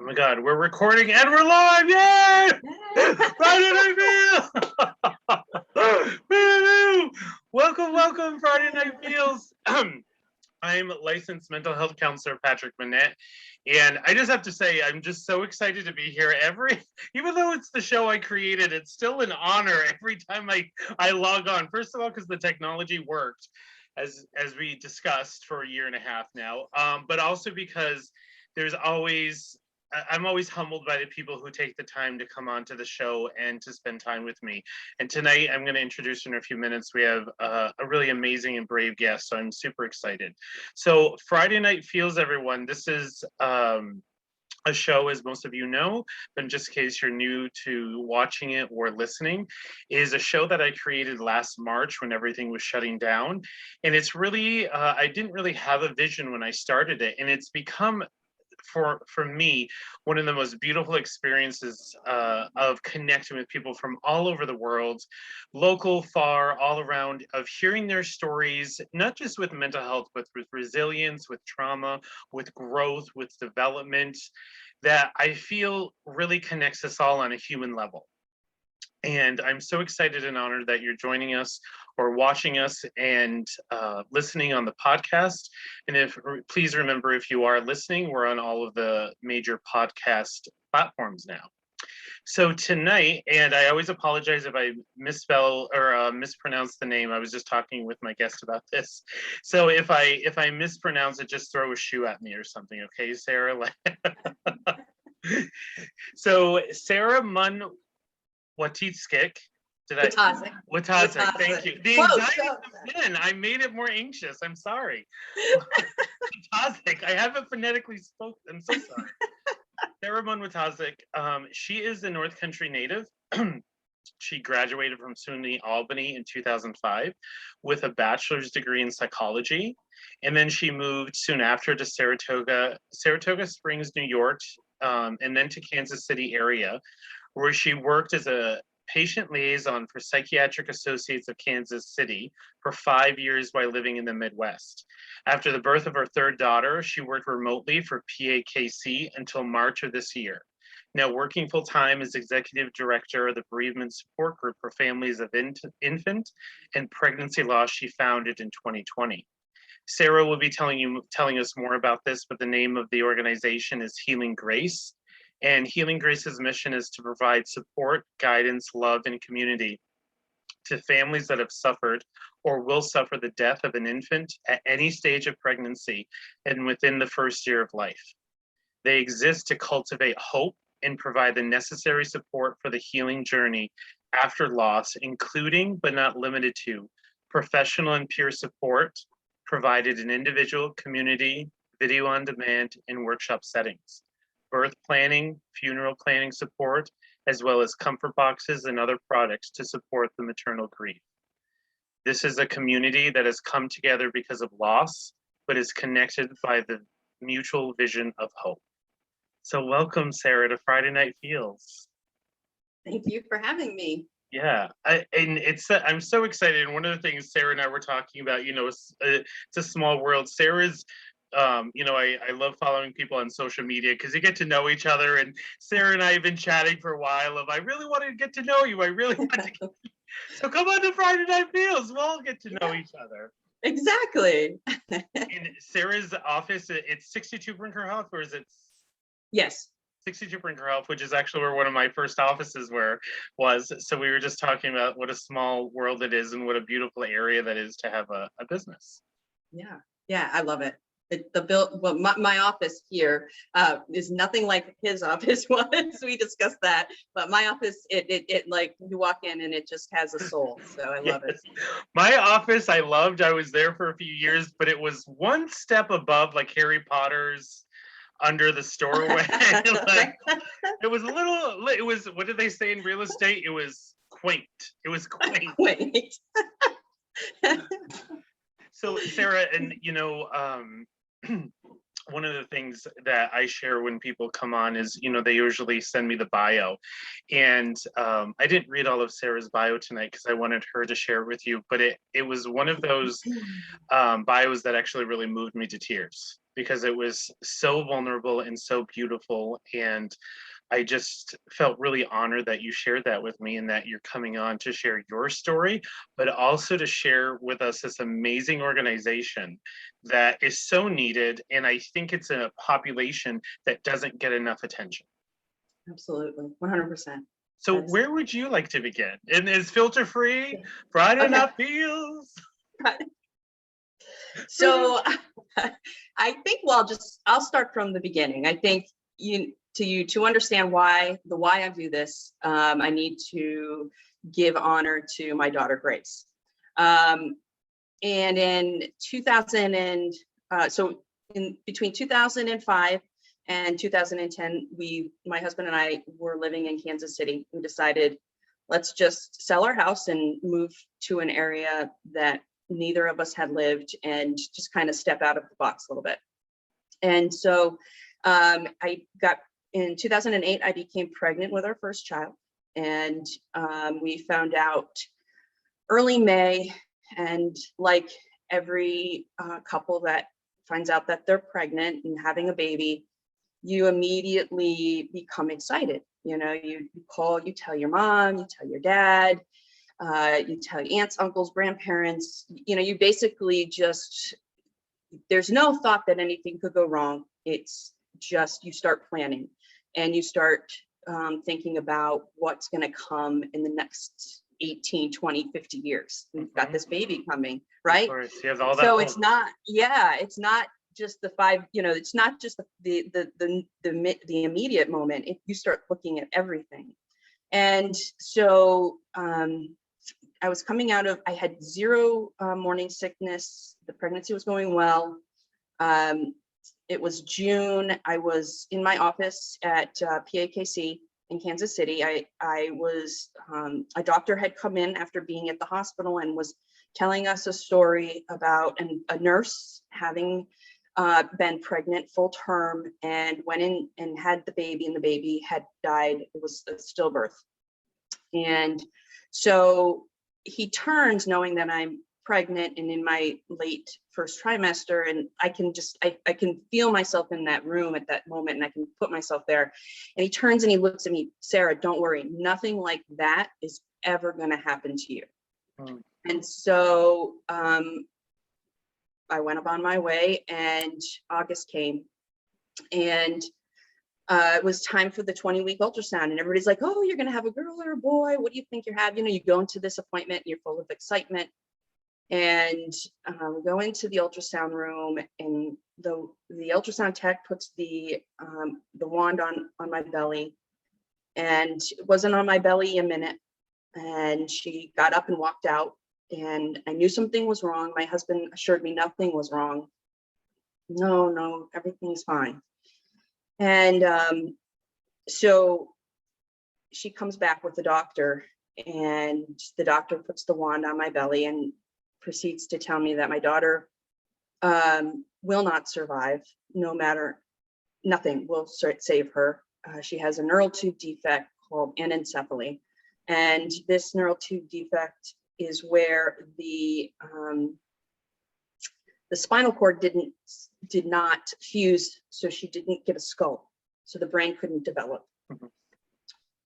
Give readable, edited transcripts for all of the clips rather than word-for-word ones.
my God, we're recording and we're live! Yay! Friday Night Feels! Welcome, Friday Night Feels. I'm licensed mental health counselor Patrick Monette, and I just have to say I'm just so excited to be here. Even though it's the show I created, it's still an honor every time I log on. First of all, because the technology worked, as we discussed for a year and a half now, but also because I'm always humbled by the people who take the time to come onto the show and to spend time with me. And tonight, I'm going to introduce in a few minutes, we have a really amazing and brave guest, so I'm super excited. So Friday Night Feels, everyone. This is a show, as most of you know, but just in case you're new to watching it or listening, is a show that I created last March when everything was shutting down. And it's really, I didn't really have a vision when I started it, and it's become, for me, one of the most beautiful experiences of connecting with people from all over the world, local, far, all around, of hearing their stories, not just with mental health, but with resilience, with trauma, with growth, with development, that I feel really connects us all on a human level. And I'm so excited and honored that you're joining us or watching us and listening on the podcast. And please remember, if you are listening, we're on all of the major podcast platforms now. So tonight, and I always apologize if I misspell or mispronounce the name. I was just talking with my guest about this. So if I mispronounce it, just throw a shoe at me or something, okay, Sarah? So Sarah Munn Wojtaszek. Wojtaszek, thank you. The anxiety comes in. I made it more anxious. I'm sorry. Wojtaszek, I haven't phonetically spoken. I'm so sorry. Sarah Munn Wojtaszek. She is a North Country native. She graduated from SUNY Albany in 2005 with a bachelor's degree in psychology. And then she moved soon after to Saratoga Springs, New York, and then to Kansas City area, where she worked as a patient liaison for Psychiatric Associates of Kansas City for 5 years while living in the Midwest. After the birth of her third daughter, she worked remotely for PAKC until March of this year. Now working full-time as executive director of the bereavement support group for families of infant and pregnancy loss she founded in 2020. Sarah will be telling us more about this, but the name of the organization is Healing Grace. And Healing Grace's mission is to provide support, guidance, love, and community to families that have suffered or will suffer the death of an infant at any stage of pregnancy and within the first year of life. They exist to cultivate hope and provide the necessary support for the healing journey after loss, including but not limited to professional and peer support provided in individual, community, video on demand, and workshop settings, birth planning, funeral planning support, as well as comfort boxes and other products to support the maternal grief. This is a community that has come together because of loss, but is connected by the mutual vision of hope. So welcome, Sarah, to Friday Night Feels. Thank you for having me. Yeah, I'm so excited. And one of the things Sarah and I were talking about, it's a small world. Sarah's I love following people on social media because you get to know each other. And Sarah and I have been chatting for a while I really wanted to get to know you. I really want to. So come on to Friday Night Feels. We'll all get to know each other. Exactly. In Sarah's office, it's 62 Brinkerhoff, or is it? Yes. 62 Brinkerhoff, which is actually where one of my first offices was. So we were just talking about what a small world it is and what a beautiful area that is to have a business. Yeah, I love it. My office here is nothing like his office was. We discussed that, but my office, it like you walk in and it just has a soul. So I love it. My office, I loved. I was there for a few years, but it was one step above like Harry Potter's Under the Doorway. What did they say in real estate? It was quaint. Quaint. So Sarah, and one of the things that I share when people come on is, they usually send me the bio. And I didn't read all of Sarah's bio tonight because I wanted her to share it with you, but it was one of those bios that actually really moved me to tears. because it was so vulnerable and so beautiful. And I just felt really honored that you shared that with me and that you're coming on to share your story, but also to share with us this amazing organization that is so needed. And I think it's a population that doesn't get enough attention. Absolutely, 100%. So where would you like to begin? And is filter free? Friday Night Feels? So I think, well, I'll start from the beginning. I think to understand why I do this, I need to give honor to my daughter, Grace. And in 2000 and so in between 2005 and 2010, my husband and I were living in Kansas City. We decided, let's just sell our house and move to an area that neither of us had lived and just kind of step out of the box a little bit. And so in 2008, I became pregnant with our first child, and we found out early May. And like every couple that finds out that they're pregnant and having a baby, you immediately become excited. You know, you call, you tell your mom, you tell your dad, you tell your aunts, uncles, grandparents. You know, you basically there's no thought that anything could go wrong. It's just, you start planning and you start thinking about what's going to come in the next 18, 20, 50 years. We've got this baby coming, right? Of course, you have all that so hope. It's not just the it's not just the immediate moment. You start looking at everything. And so I was coming out of, I had zero morning sickness. The pregnancy was going well. It was June. I was in my office at PAKC in Kansas City. I was, a doctor had come in after being at the hospital and was telling us a story about a nurse having been pregnant full term and went in and had the baby, and the baby had died. It was a stillbirth. And so he turns knowing that I'm pregnant and in my late first trimester, and I can feel myself in that room at that moment, and I can put myself there. And he turns and he looks at me, Sarah, don't worry, nothing like that is ever going to happen to you. And so I went on my way, and August came, and it was time for the 20-week ultrasound, and everybody's like, oh, you're going to have a girl or a boy. What do you think you're having? You know, you go into this appointment, and you're full of excitement, and go into the ultrasound room, and the ultrasound tech puts the wand on my belly, and it wasn't on my belly a minute, and she got up and walked out, and I knew something was wrong. My husband assured me nothing was wrong. No, everything's fine. And so she comes back with the doctor, and the doctor puts the wand on my belly and proceeds to tell me that my daughter will not survive. Nothing will save her. She has a neural tube defect called anencephaly. And this neural tube defect is where the spinal cord did not fuse, so she didn't get a skull, so the brain couldn't develop.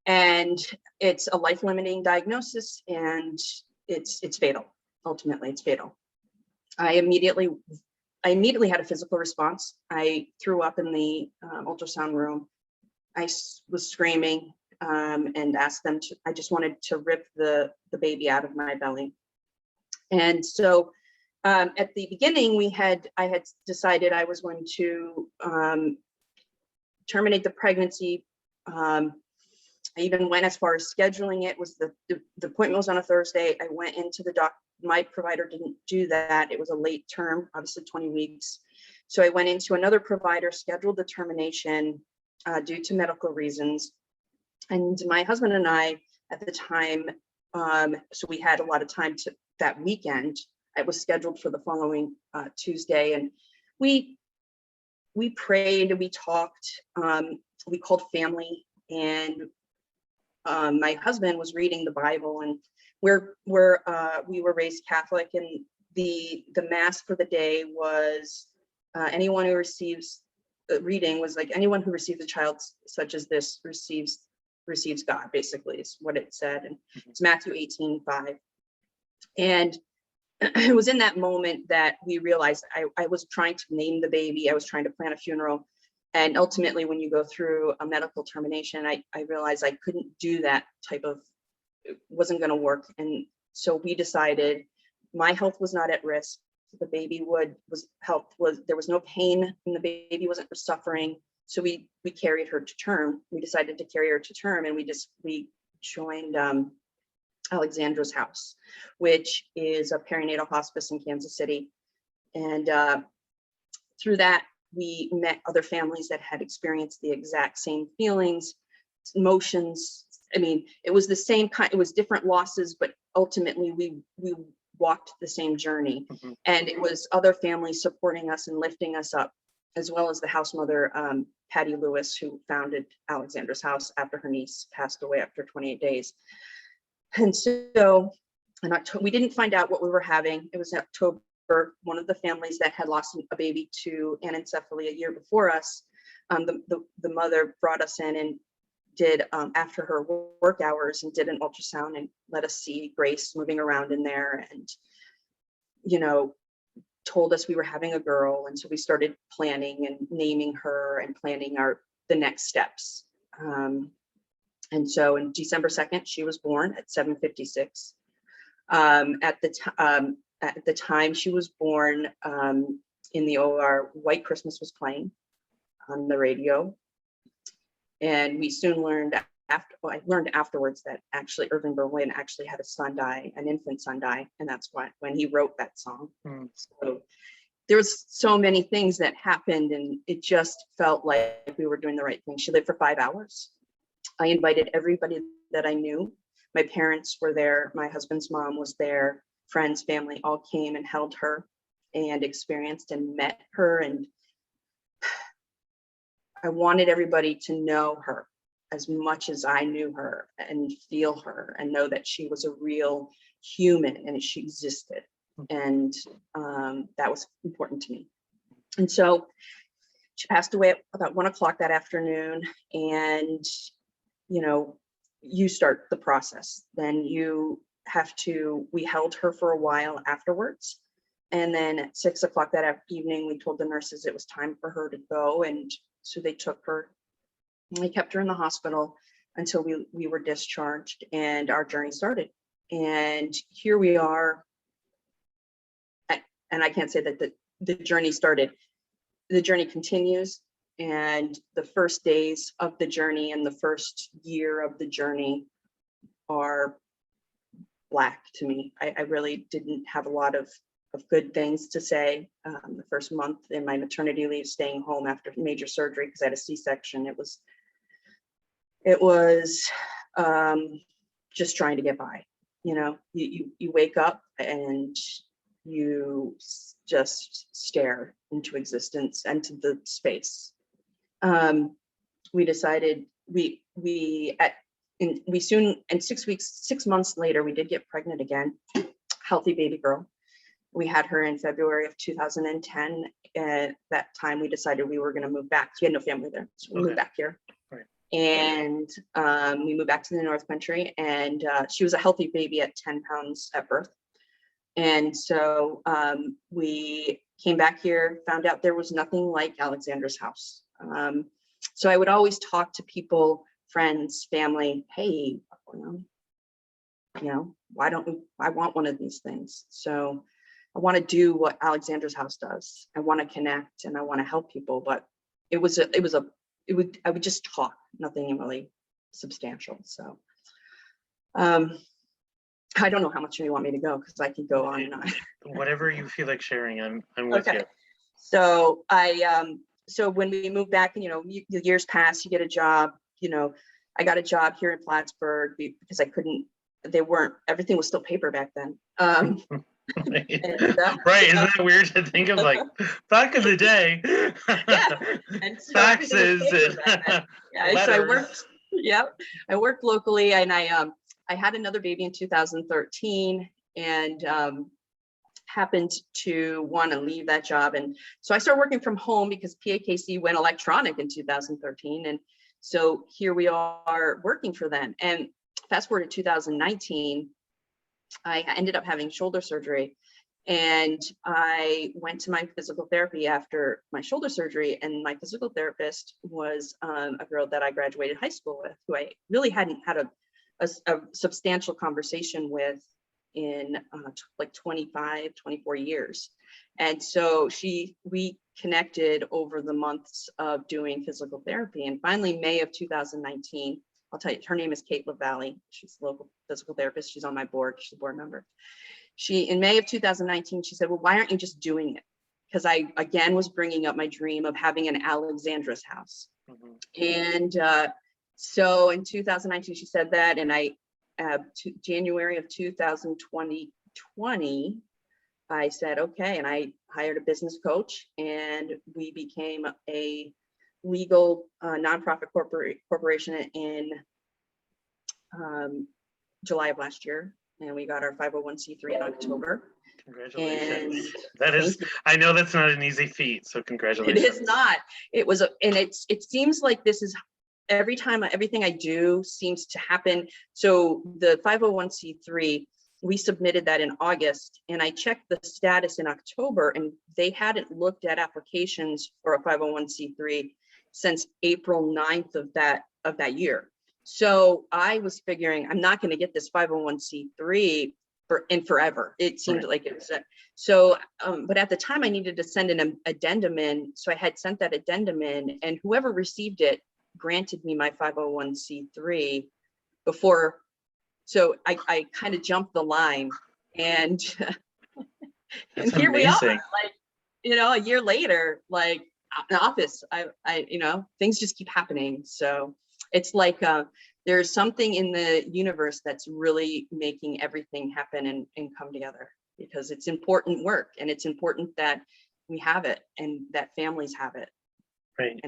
And it's a life-limiting diagnosis, and it's fatal. Ultimately, it's fatal. I immediately had a physical response. I threw up in the ultrasound room. I was screaming and asked them to, I just wanted to rip the baby out of my belly. And so at the beginning, I had decided I was going to terminate the pregnancy. I even went as far as scheduling it. The appointment was on a Thursday. I went into the doctor. My provider didn't do that. It was a late term, obviously 20 weeks. So I went into another provider, scheduled the termination due to medical reasons. And my husband and I, at the time, so we had a lot of time that weekend. It was scheduled for the following Tuesday, and we prayed, we talked, we called family, and my husband was reading the Bible, and we were raised Catholic, and the mass for the day was anyone who receives reading was like, anyone who receives a child such as this receives God, basically is what it said. And it's Matthew 18:5. And it was in that moment that we realized I was trying to name the baby. I was trying to plan a funeral. And ultimately, when you go through a medical termination, I realized I couldn't do that type of, it wasn't going to work. And so we decided my health was not at risk. The baby there was no pain and the baby wasn't suffering. So we carried her to term. We decided to carry her to term, and we joined Alexandra's House, which is a perinatal hospice in Kansas City. And through that, we met other families that had experienced the exact same feelings, emotions. I mean, it was the same kind, it was different losses, but ultimately we walked the same journey. And it was other families supporting us and lifting us up, as well as the house mother, Patty Lewis, who founded Alexandra's House after her niece passed away after 28 days. And so in October, we didn't find out what we were having. It was October. One of the families that had lost a baby to anencephaly a year before us, the mother brought us in and did, after her work hours, and did an ultrasound and let us see Grace moving around in there, and, you know, told us we were having a girl. And so we started planning and naming her and planning the next steps. And so on December 2nd, she was born at 7:56. At the time she was born, in the OR, White Christmas was playing on the radio. And we soon learned I learned afterwards that actually Irving Berlin actually had an infant son die. And that's when he wrote that song. So there was so many things that happened, and it just felt like we were doing the right thing. She lived for 5 hours. I invited everybody that I knew. My parents were there. My husband's mom was there. Friends, family, all came and held her and experienced and met her. And I wanted everybody to know her as much as I knew her, and feel her and know that she was a real human and she existed. And that was important to me. And so she passed away at about 1 o'clock that afternoon. And, you know, you start the process. Then we held her for a while afterwards. And then at 6 o'clock that evening, we told the nurses it was time for her to go. And so they took her, and they kept her in the hospital until we were discharged, and our journey started. And here we are. And I can't say that the journey started. The journey continues. And the first days of the journey and the first year of the journey are black to me. I really didn't have a lot of good things to say. The first month in my maternity leave, staying home after major surgery because I had a C-section, it was just trying to get by. You know, you wake up and you just stare into existence and to the space. We decided in 6 months later, we did get pregnant again, healthy baby girl. We had her in February of 2010. At that time, we decided we were going to move back. We had no family there, so we moved back here. Right. And we moved back to the North Country, and she was a healthy baby at 10 pounds at birth. And so we came back here, found out there was nothing like Alexandra's House. So I would always talk to people, friends, family, hey, I want one of these things. So I want to do what Alexandra's House does. I want to connect and I want to help people, but I would just talk, nothing really substantial. So I don't know how much you want me to go, because I can go on and on. Whatever you feel like sharing, I'm with you. So so when we moved back, and the years pass, you get a job. I got a job here in Plattsburgh because everything was still paper back then. Right. Right. Isn't that weird to think of, like, back in the day? Yeah. And so taxes and yeah, so I worked locally, and I had another baby in 2013, and happened to want to leave that job. And so I started working from home because PAKC went electronic in 2013. And so here we are working for them. And fast forward to 2019, I ended up having shoulder surgery. And I went to my physical therapy after my shoulder surgery. And my physical therapist was a girl that I graduated high school with, who I really hadn't had a substantial conversation with in like 25, 24 years. And so we connected over the months of doing physical therapy. And finally, May of 2019, I'll tell you, her name is Kate LaValle. She's a local physical therapist. She's on my board. She's a board member. In May of 2019, she said, well, why aren't you just doing it? Because I, again, was bringing up my dream of having an Alexandra's house. And so in 2019, she said that, and January of 2020, I said, okay, and I hired a business coach, and we became a legal nonprofit corporation in July of last year, and we got our 501c3 in October. Congratulations. I know that's not an easy feat, so congratulations. It is not. It was, and it seems like this is every time, everything I do seems to happen. So the 501c3, we submitted that in August, and I checked the status in October, and they hadn't looked at applications for a 501c3 since April 9th of that year. So I was figuring I'm not going to get this 501c3 in forever. It seemed like it was. So, but at the time I needed to send an addendum in. So I had sent that addendum in, and whoever received it granted me my 501c3 before. So I kind of jumped the line, and and here we are, like, a year later, like in office, I things just keep happening. So it's like there's something in the universe that's really making everything happen and come together, because it's important work, and it's important that we have it and that families have it. Right.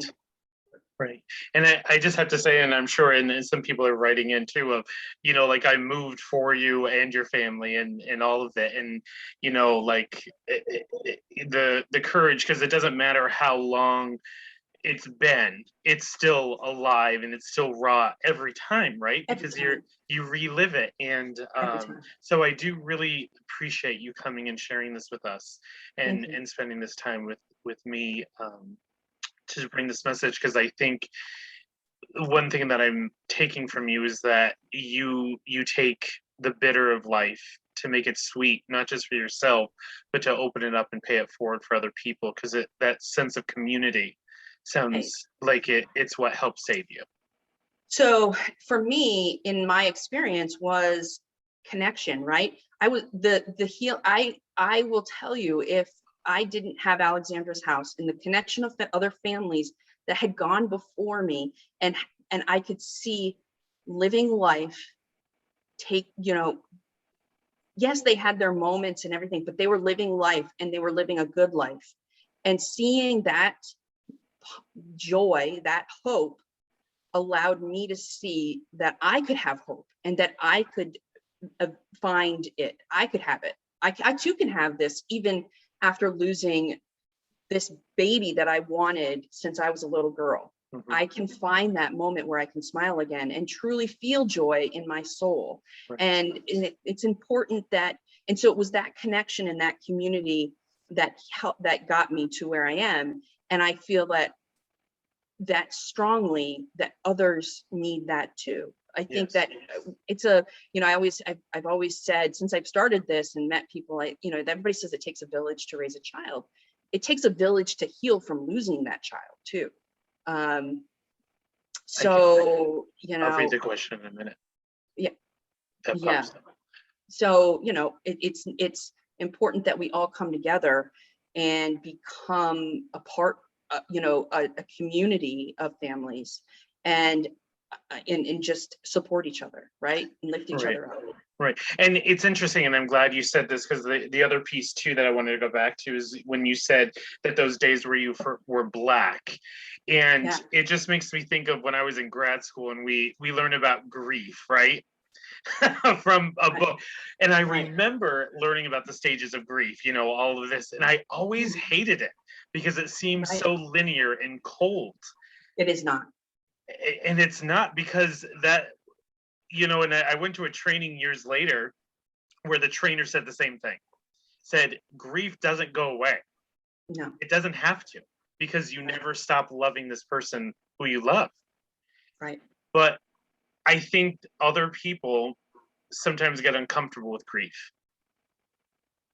Right. And I just have to say, and I'm sure, and some people are writing in too, of, like, I moved for you and your family and all of that. And, like the courage, because it doesn't matter how long it's been, it's still alive and it's still raw every time, right? Because you relive it. And so I do really appreciate you coming and sharing this with us and spending this time with me to bring this message, because I think one thing that I'm taking from you is that you take the bitter of life to make it sweet, not just for yourself, but to open it up and pay it forward for other people, because that sense of community sounds like it's what helps save you. So for me, in my experience, was connection, right? I was I will tell you, if I didn't have Alexandra's house and the connection of the other families that had gone before me, and I could see living life take, yes, they had their moments and everything, but they were living life, and they were living a good life. And seeing that joy, that hope, allowed me to see that I could have hope, and that I could find it. I could have it. I too can have this, even after losing this baby that I wanted since I was a little girl. I can find that moment where I can smile again and truly feel joy in my soul. And it's important that, and so it was that connection and that community that got me to where I am. And I feel that strongly that others need that too. I think that it's I've always said, since I've started this and met people, everybody says it takes a village to raise a child. It takes a village to heal from losing that child too. So, I'll read the question in a minute. Yeah. So, it's important that we all come together and become a part, a community of families, and just support each other, right? And lift each other up. Right. And it's interesting, and I'm glad you said this, because the other piece too that I wanted to go back to is when you said that those days where you were Black. And it just makes me think of when I was in grad school and we learned about grief, right? from a book. And I remember learning about the stages of grief, you know, all of this. And I always hated it because it seemed so linear and cold. It is not. And it's not, because that, you know, and I went to a training years later where the trainer said the same thing, said grief doesn't go away. No. It doesn't have to, because you never stop loving this person who you love. Right. But I think other people sometimes get uncomfortable with grief.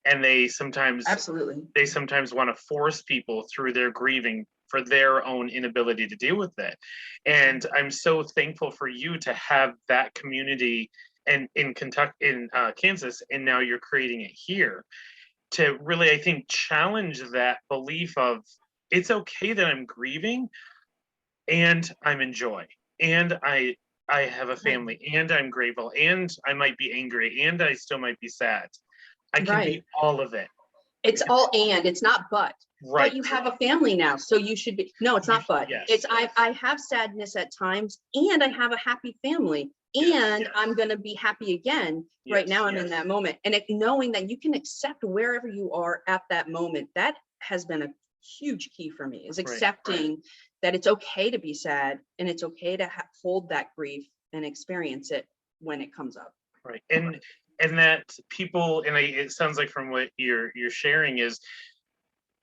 And they sometimes want to force people through their grieving for their own inability to deal with it. And I'm so thankful for you to have that community and in Kentucky, in Kansas, and now you're creating it here to really, I think, challenge that belief of it's okay that I'm grieving and I'm in joy and I have a family and I'm grateful and I might be angry and I still might be sad. I can be all of it. It's all and, it's not but. Right. But you have a family now, so you should be, no, it's not but. Yes. It's I have sadness at times and I have a happy family and I'm going to be happy again. Right now I'm in that moment. And knowing that you can accept wherever you are at that moment, that has been a huge key for me, is accepting that it's okay to be sad and it's okay to hold that grief and experience it when it comes up. Right. And that people, and it sounds like from what you're sharing is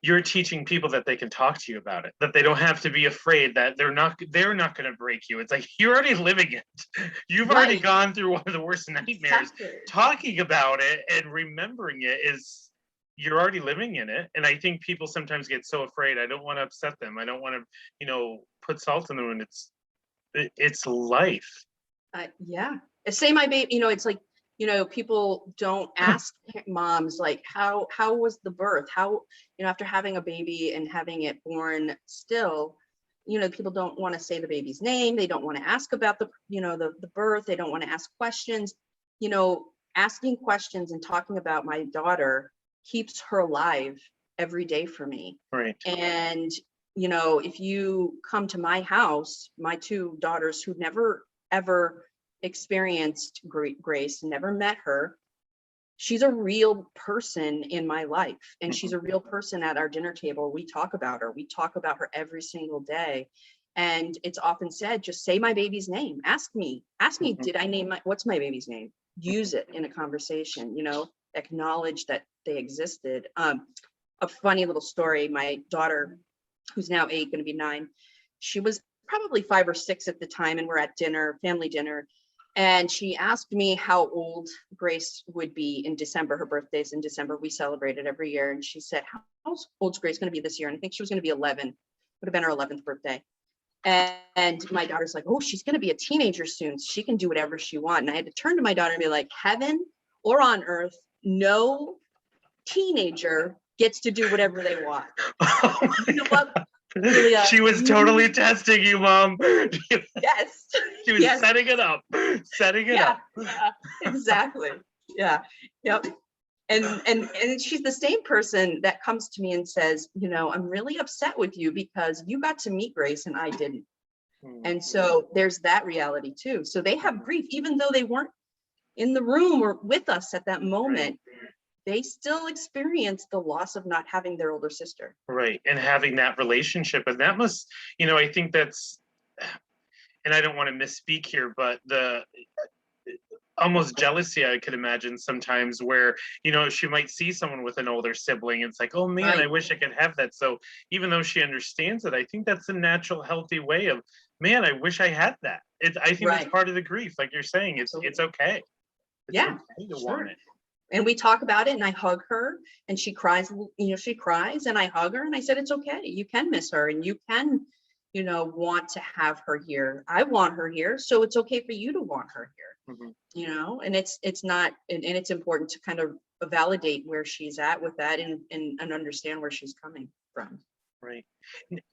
you're teaching people that they can talk to you about it, that they don't have to be afraid that they're not going to break you. It's like, you're already living it. You've already gone through one of the worst nightmares. Talking about it and remembering it is, you're already living in it. And I think people sometimes get so afraid. I don't want to upset them. I don't want to, you know, put salt in the wound. It's life. Say my baby, you know, it's like, you know, people don't ask moms, like, how was the birth? How, you know, after having a baby and having it born still, you know, people don't want to say the baby's name. They don't want to ask about the, you know, the birth. They don't want to ask questions. You know, asking questions and talking about my daughter keeps her alive every day for me. Right. And, you know, if you come to my house, my two daughters who never, ever experienced Grace, never met her, she's a real person in my life, and she's a real person at our dinner table. We talk about her every single day, and it's often said, just say my baby's name. Ask me, did I name what's my baby's name? Use it in a conversation, you know, acknowledge that they existed. A funny little story, my daughter, who's now 8, going to be 9, she was probably 5 or 6 at the time, and we're at dinner, family dinner. And she asked me how old Grace would be in December. Her birthday's in December. We celebrate it every year. And she said, how old's Grace going to be this year? And I think she was going to be 11. Would have been her 11th birthday. And my daughter's like, oh, she's going to be a teenager soon. She can do whatever she wants. And I had to turn to my daughter and be like, heaven or on earth, no teenager gets to do whatever they want. You know what? Julia, she was totally testing you, Mom. Yes. She was setting it up. Yeah, exactly. Yeah. Yep. And she's the same person that comes to me and says, you know, I'm really upset with you because you got to meet Grace and I didn't. And so there's that reality too. So they have grief, even though they weren't in the room or with us at that moment. They still experience the loss of not having their older sister. Right. And having that relationship. And that must, you know, I think that's, and I don't want to misspeak here, but the almost jealousy I could imagine sometimes where, you know, she might see someone with an older sibling. It's like, oh man, I wish I could have that. So even though she understands it, I think that's a natural, healthy way of, man, I wish I had that. I think that's part of the grief. Like you're saying, it's okay. It's okay to want it. And we talk about it and I hug her and she cries, you know, she cries and I hug her and I said, it's okay. You can miss her and you can, you know, want to have her here. I want her here. So it's okay for you to want her here, you know, and it's not, and it's important to kind of validate where she's at with that and understand where she's coming from. Right.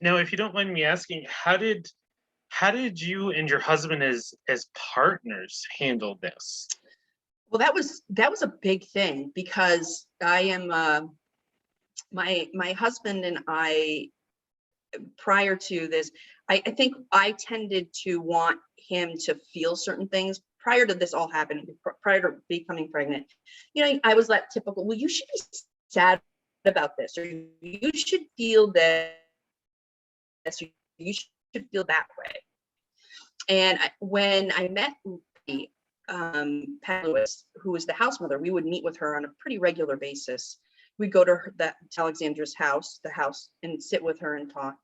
Now, if you don't mind me asking, how did you and your husband as partners handle this? Well, that was a big thing because I am my husband and I, prior to this, I think I tended to want him to feel certain things prior to this all happening, prior to becoming pregnant, you know, I was that typical, well, you should be sad about this, or you should feel this, or you should feel that way. And when I met Pat Lewis, who was the house mother, we would meet with her on a pretty regular basis. We'd go to Alexandra's house, and sit with her and talk.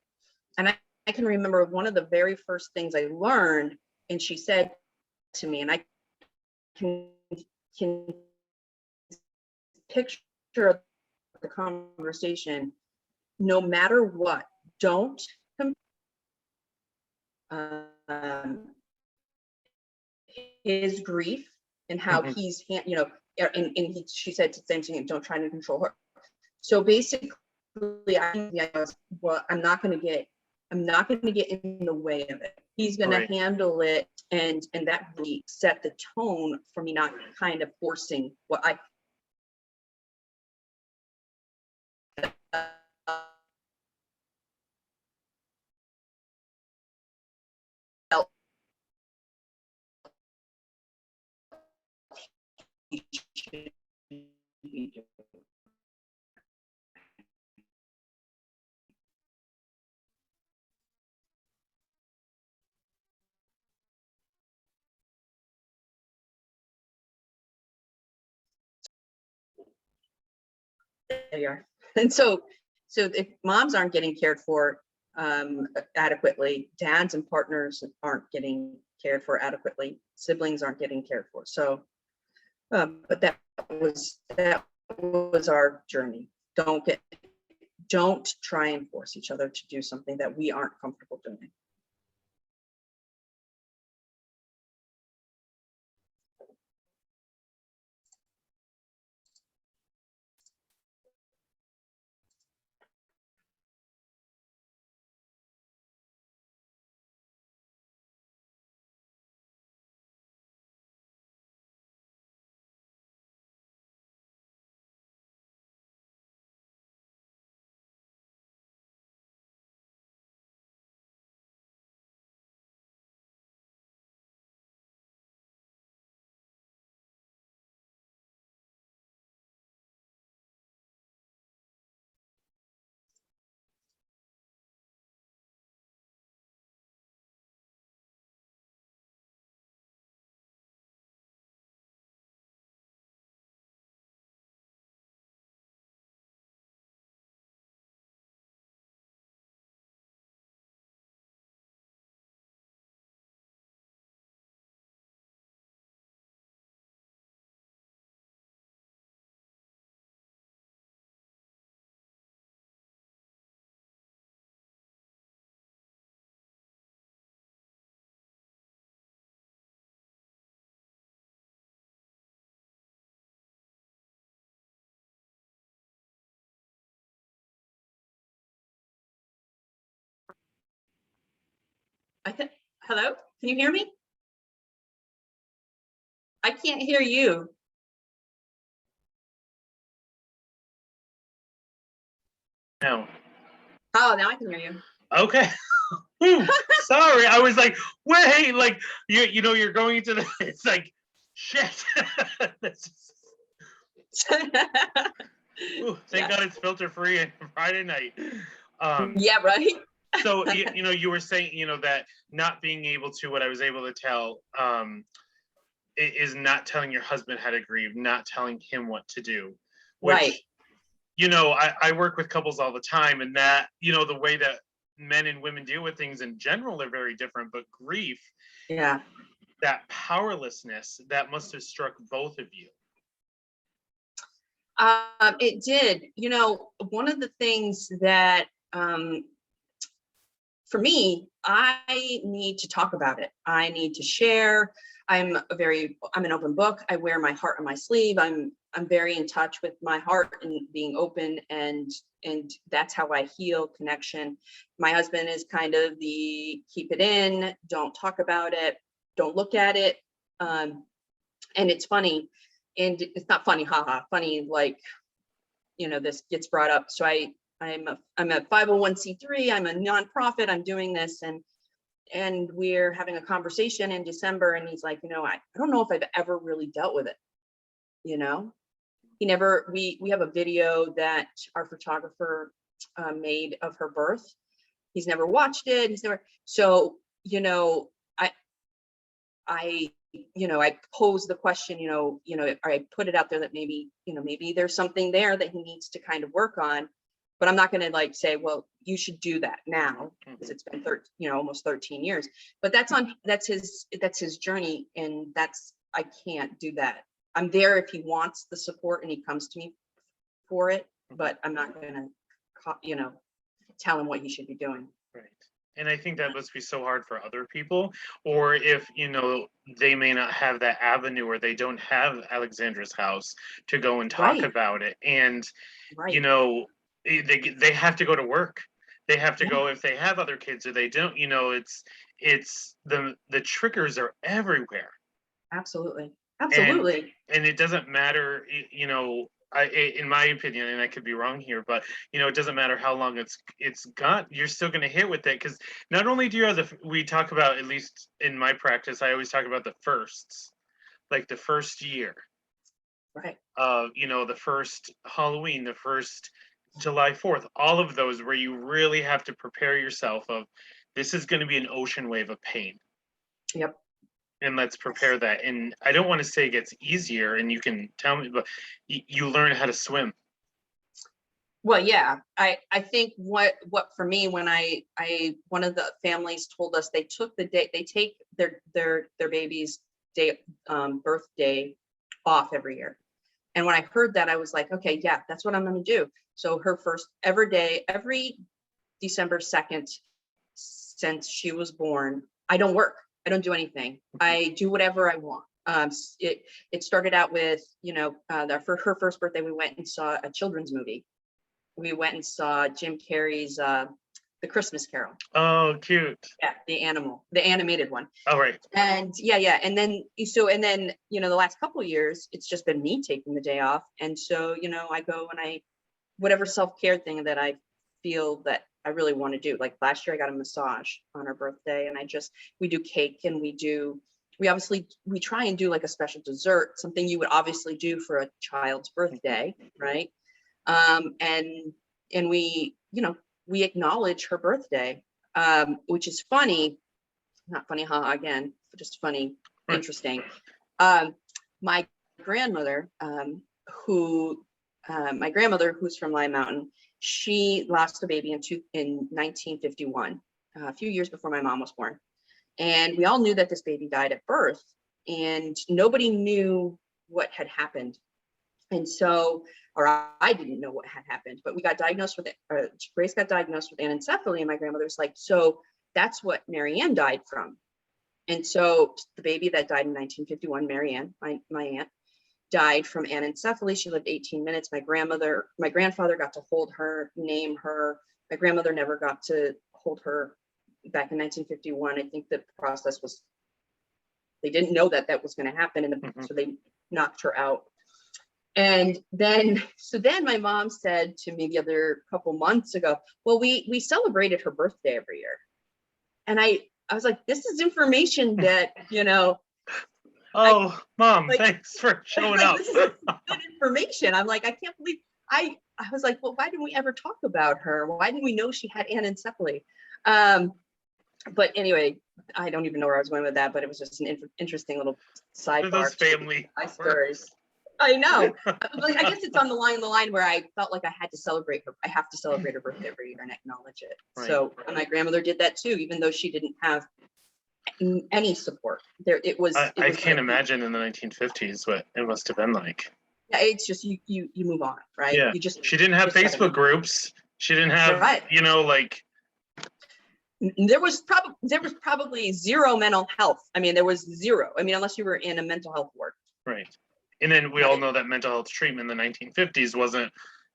And I can remember one of the very first things I learned, and she said to me, and I can picture the conversation, no matter what, don't his grief and how he's, you know, and she said the same thing, don't try to control her. So basically, I was, well, I'm not going to get in the way of it. He's going to handle it, and that really set the tone for me, not kind of forcing what I felt he should be doing. There you are. And so if moms aren't getting cared for adequately, dads and partners aren't getting cared for adequately, siblings aren't getting cared for. So, but that was our journey. Don't try and force each other to do something that we aren't comfortable doing. Hello, can you hear me? I can't hear you. No. Oh, now I can hear you. Okay. Sorry, I was like, wait, like you know, you're going into the. It's like, shit. Ooh, thank God it's filter free and Friday night. Yeah, right. So you know, you were saying, you know, that not being able to, what I was able to tell, is not telling your husband how to grieve, not telling him what to do. Which, right. You know, I work with couples all the time, and that, you know, the way that men and women deal with things in general are very different, but grief, yeah, that powerlessness, that must have struck both of you. It did. You know, one of the things that for me, I need to talk about it. I need to share. I'm an open book. I wear my heart on my sleeve. I'm very in touch with my heart and being open, and that's how I heal connection. My husband is kind of the keep it in, don't talk about it, don't look at it. And it's funny, and it's not funny, haha, funny, like, you know, this gets brought up. So I'm a 501c3, I'm a nonprofit, I'm doing this, and and we're having a conversation in December, and he's like, I don't know if I've ever really dealt with it. He never, we have a video that our photographer made of her birth. He's never watched it. So, I posed the question, I put it out there that maybe there's something there that he needs to kind of work on, but I'm not going to like say, well, you should do that now, because it's been almost 13 years, but that's his journey. And I can't do that. I'm there if he wants the support and he comes to me for it, but I'm not going to, tell him what he should be doing. Right. And I think that must be so hard for other people, or if, they may not have that avenue, or they don't have Alexandra's house to go and talk about it. And, they have to go to work. They have to go if they have other kids, or they don't, it's the triggers are everywhere. Absolutely. And it doesn't matter, in my opinion, and I could be wrong here, but it doesn't matter how long it's got, you're still going to hit with it, because not only do you have we talk about, at least in my practice, I always talk about the firsts, like the first year, right? The first Halloween, the first July 4th, all of those where you really have to prepare yourself of, this is going to be an ocean wave of pain. Yep. And let's prepare that. And I don't want to say it gets easier, and you can tell me, but you learn how to swim. Well, yeah, I think what for me, when I one of the families told us they take their baby's birthday off every year. And when I heard that, I was like, okay, yeah, that's what I'm going to do. So her first ever day, every December 2nd since she was born, I don't work. I don't do anything. I do whatever I want. It started out with, for her first birthday, we went and saw a children's movie. We went and saw Jim Carrey's The Christmas Carol. Oh, cute. Yeah, the animated one. Oh, right. And yeah. And then, the last couple of years, it's just been me taking the day off. And so, I go and whatever self-care thing that I feel that I really want to do. Like last year, I got a massage on her birthday, and we do cake, and we try and do like a special dessert, something you would obviously do for a child's birthday, right? And we acknowledge her birthday, which is funny, not funny, again, but just funny, interesting. My grandmother, who's from Lime Mountain, she lost a baby in 1951, a few years before my mom was born. And we all knew that this baby died at birth, and nobody knew what had happened. And so, or I didn't know what had happened, but we got diagnosed with it. Grace got diagnosed with anencephaly, and my grandmother's like, so that's what Mary Ann died from. And so the baby that died in 1951, Mary Ann, my aunt, died from anencephaly. She lived 18 minutes. My grandfather got to hold her, name her. My grandmother never got to hold her back in 1951. I think the process was, they didn't know that was going to happen. And so they knocked her out. And then my mom said to me the other couple months ago, well, we celebrated her birthday every year. And I was like, this is information that, Oh, Mom, thanks for showing up. This is good information. I'm like, I can't believe I was like, well, why didn't we ever talk about her? Why didn't we know she had anencephaly? But anyway, I don't even know where I was going with that, but it was just an interesting little sidebar. Those family stories. I know. I guess it's on the line where I felt like I had to celebrate her. I have to celebrate her birthday every year and acknowledge it. Right. So my grandmother did that too, even though she didn't have any support. I can't imagine in the 1950s what it must have been like. Yeah, it's just you move on, right? Yeah. She didn't have Facebook groups. She didn't have, like. There was probably zero mental health. I mean, there was zero. I mean, unless you were in a mental health ward. Right. And then we all know that mental health treatment in the 1950s wasn't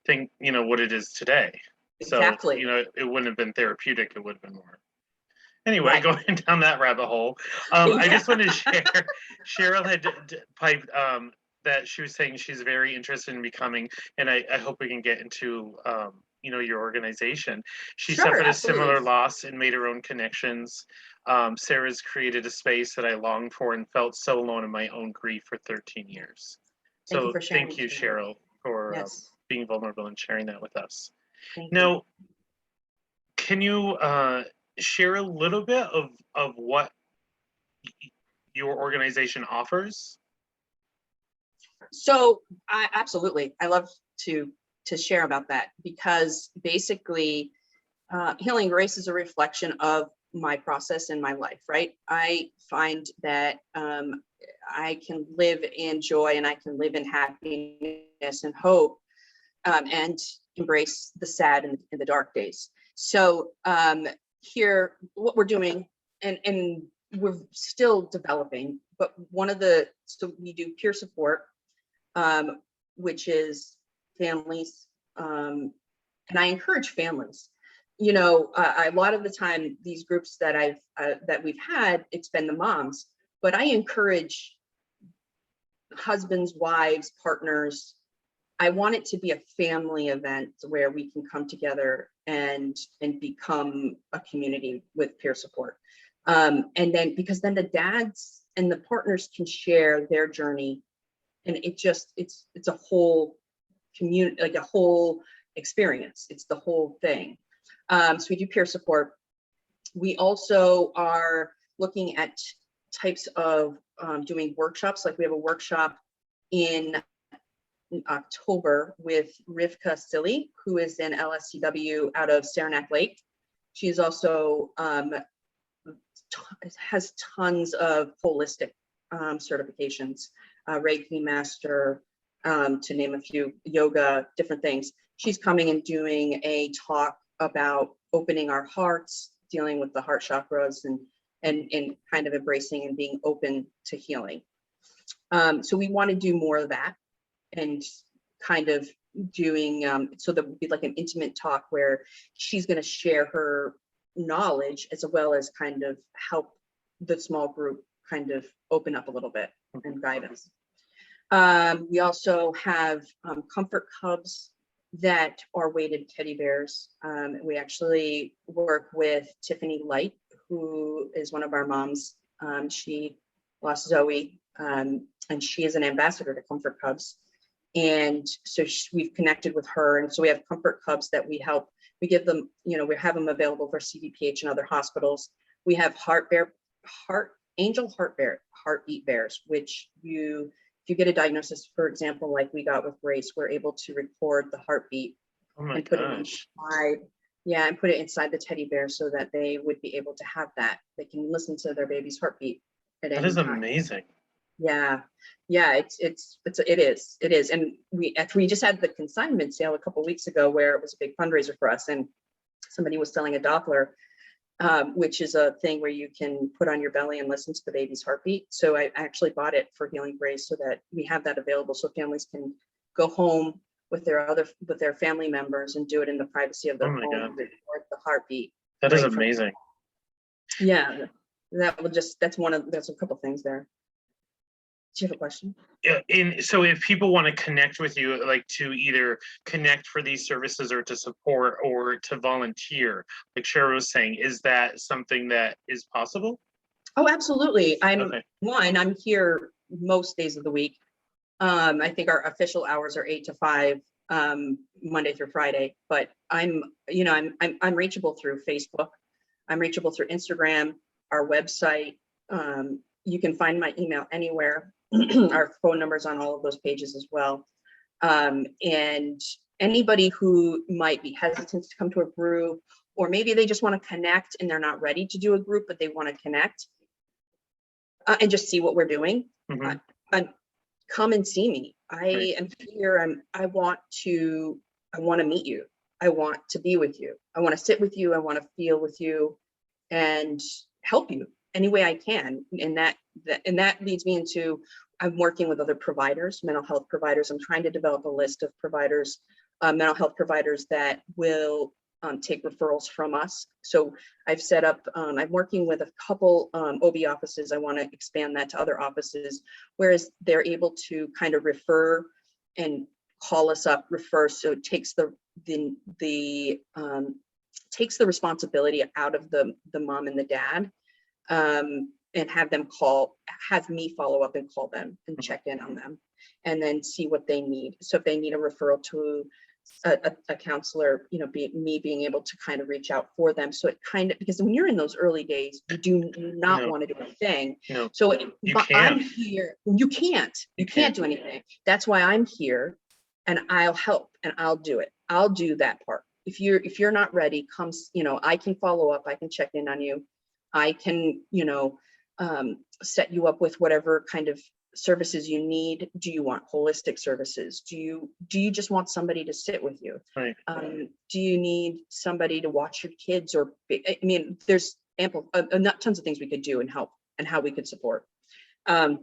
what it is today. Exactly. So, it wouldn't have been therapeutic. It would have been more. Anyway, going down that rabbit hole, I just wanted to share, Cheryl had piped that she was saying she's very interested in becoming, and I hope we can get into your organization. She Sure, suffered a absolutely. similar loss and made her own connections. Sarah's created a space that I longed for and felt so alone in my own grief for 13 years. Thank you So for sharing. thank you, Cheryl, for Yes. being vulnerable and sharing that with us. Thank Now, you. can you share a little bit of what your organization offers? So absolutely, I love to share about that, because basically Healing Grace is a reflection of my process in my life, right? I find that I can live in joy, and I can live in happiness and hope, and embrace the sad and the dark days. So here, what we're doing, and we're still developing, but so we do peer support, which is families, and I encourage families. A lot of the time, these groups that we've had, it's been the moms, but I encourage husbands, wives, partners. I want it to be a family event where we can come together and become a community with peer support. And then, because then the dads and the partners can share their journey, and it's a whole community, like a whole experience. It's the whole thing. So we do peer support. We also are looking at types of doing workshops. Like we have a workshop in October with Rivka Silly, who is in LSCW out of Saranac Lake. She's also has tons of holistic certifications, Reiki master, to name a few, yoga, different things. She's coming and doing a talk about opening our hearts, dealing with the heart chakras, and kind of embracing and being open to healing. So we want to do more of that, and kind of doing, so that would be like an intimate talk where she's going to share her knowledge, as well as kind of help the small group kind of open up a little bit and guide us. We also have comfort cubs that are weighted teddy bears. We actually work with Tiffany Light, who is one of our moms. She lost Zoe, and she is an ambassador to Comfort Cubs. And so we've connected with her. And so we have comfort cubs that we help. We give them, we have them available for CVPH and other hospitals. We have angel heartbeat bears, which if you get a diagnosis, for example, like we got with Grace, we're able to record the heartbeat and put it inside. Yeah, and put it inside the teddy bear so that they would be able to have that. They can listen to their baby's heartbeat at any time. That is amazing. Yeah, it is. And we just had the consignment sale a couple of weeks ago, where it was a big fundraiser for us, and somebody was selling a Doppler, which is a thing where you can put on your belly and listen to the baby's heartbeat. So I actually bought it for Healing Grace so that we have that available, so families can go home with their family members and do it in the privacy of their home and record the heartbeat. That is amazing. Yeah, that's a couple things there. Do you have a question? Yeah, so if people want to connect with you, like to either connect for these services or to support or to volunteer, like Cheryl was saying, is that something that is possible? Oh, absolutely. I'm here most days of the week. I think our official hours are 8 to 5, Monday through Friday, but I'm reachable through Facebook. I'm reachable through Instagram, our website. You can find my email anywhere. Our phone numbers on all of those pages as well. And anybody who might be hesitant to come to a group, or maybe they just want to connect and they're not ready to do a group, but they want to connect and just see what we're doing. Come and see me. I am here. I want to meet you. I want to be with you. I want to sit with you. I want to feel with you and help you any way I can. And that leads me into, I'm working with other providers, mental health providers. I'm trying to develop a list of providers, mental health providers that will take referrals from us. So I've set up, I'm working with a couple OB offices. I want to expand that to other offices, whereas they're able to kind of refer and call us up, refer. So it takes takes the responsibility out of the mom and the dad, and have me follow up and call them and check in on them, and then see what they need. So if they need a referral to a counselor, me being able to kind of reach out for them. So it kind of, because when you're in those early days, you do not want to do anything. No, So I'm here. You can't do anything. That's why I'm here, and I'll help and I'll do it. I'll do that part. If you're not ready, I can follow up. I can check in on you. I can, set you up with whatever kind of services you need. Do you want holistic services? Do you just want somebody to sit with you? Right. Do you need somebody to watch your kids? Or there's ample, tons of things we could do and help, and how we could support. I've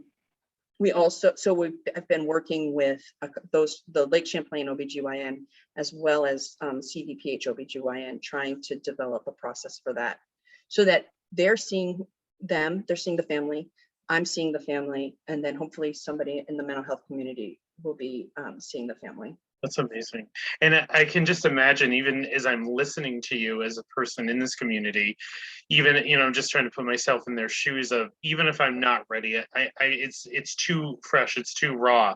been working with the Lake Champlain OBGYN as well as CVPH OBGYN, trying to develop a process for that, so that they're seeing the family, I'm seeing the family, and then hopefully somebody in the mental health community will be seeing the family. That's amazing. And I can just imagine, even as I'm listening to you as a person in this community, even, I'm just trying to put myself in their shoes of, even if I'm not ready, it's too fresh, it's too raw.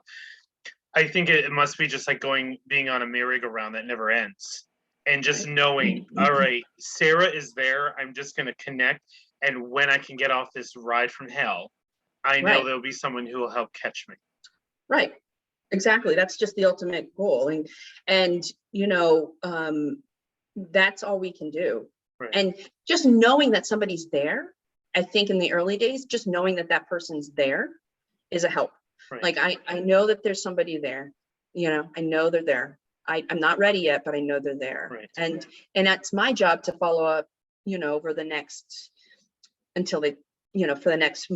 I think it must be just like being on a merry-go-round that never ends. And just knowing, all right, Sarah is there, I'm just going to connect. And when I can get off this ride from hell, I know there'll be someone who will help catch me. Right. Exactly. That's just the ultimate goal. And that's all we can do. Right. And just knowing that somebody's there, I think in the early days, just knowing that person's there is a help. Right. Like I know that there's somebody there, I know they're there. I'm not ready yet, but I know they're there. Right. And that's my job to follow up, over the next, until they, for the next